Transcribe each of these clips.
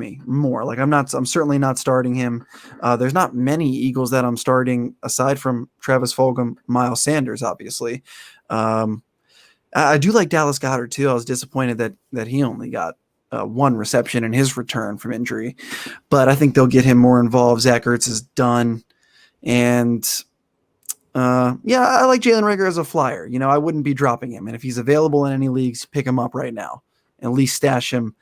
me more. Like I'm certainly not starting him. There's not many Eagles that I'm starting aside from Travis Fulgham, Miles Sanders, obviously. I do like Dallas Goedert too. I was disappointed that he only got one reception in his return from injury, but I think they'll get him more involved. Zach Ertz is done. And yeah, I like Jalen Reagor as a flyer. I wouldn't be dropping him. And if he's available in any leagues, pick him up right now. At least stash him.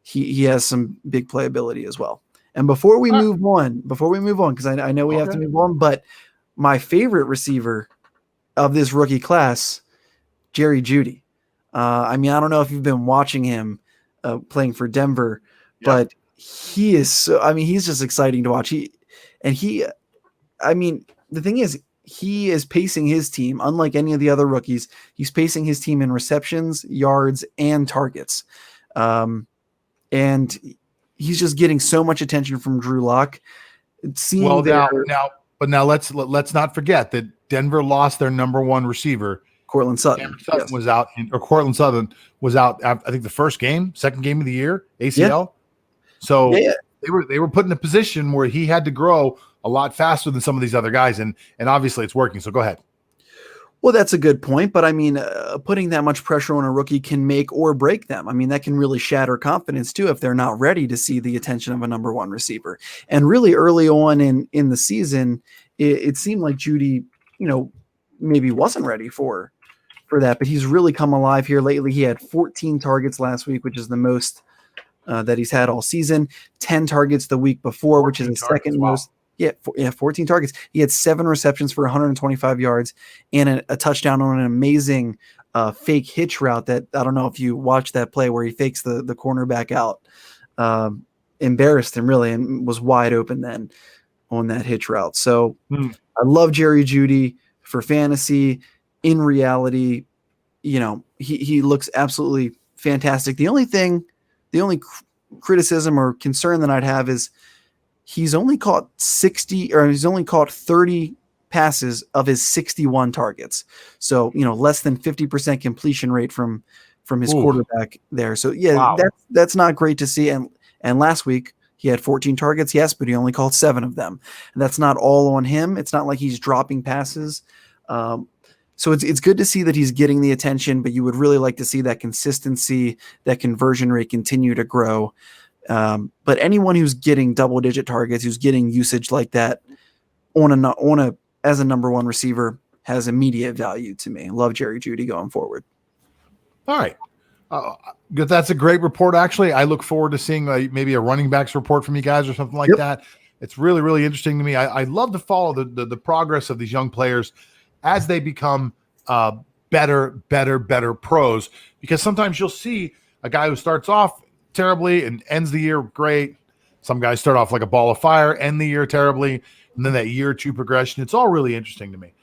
He has some big playability as well. And before we move on, because I know we have to move on, but my favorite receiver of this rookie class, Jerry Jeudy. I don't know if you've been watching him playing for Denver, but he is he's just exciting to watch. The thing is, he is pacing his team, unlike any of the other rookies. He's pacing his team in receptions, yards, and targets. And he's just getting so much attention from Drew Lock. Now let's not forget that Denver lost their number one receiver. Cortland Sutton. Was out, Cortland Sutton was out. I think the second game of the year, ACL. Yeah. So they were put in a position where he had to grow a lot faster than some of these other guys, and obviously it's working. So go ahead. Well, that's a good point, but putting that much pressure on a rookie can make or break them. That can really shatter confidence too if they're not ready to see the attention of a number one receiver. And really early on in the season, it seemed like Jeudy, maybe wasn't ready for that, but he's really come alive here lately. He had 14 targets last week, which is the most that he's had all season. 10 targets the week before, which is the second most. Yeah, 14 targets. He had 7 receptions for 125 yards and a touchdown on an amazing fake hitch route that I don't know if you watched that play where he fakes the cornerback out. Embarrassed him really and was wide open then on that hitch route. So I love Jerry Jeudy for fantasy. In reality, he looks absolutely fantastic. The only criticism or concern that I'd have is he's only caught 30 passes of his 61 targets. So, less than 50% completion rate from his quarterback there. So that's not great to see. And last week he had 14 targets. Yes, but he only caught 7 of them. And that's not all on him. It's not like he's dropping passes. So it's good to see that he's getting the attention, but you would really like to see that consistency, that conversion rate continue to grow. But anyone who's getting double-digit targets, who's getting usage like that as a number one receiver has immediate value to me. Love Jerry Jeudy going forward. All right. That's a great report, actually. I look forward to seeing maybe a running backs report from you guys or something like that. It's really, really interesting to me. I love to follow the progress of these young players as they become better pros, because sometimes you'll see a guy who starts off terribly and ends the year great. Some guys start off like a ball of fire, end the year terribly, and then that year 2 progression. It's all really interesting to me.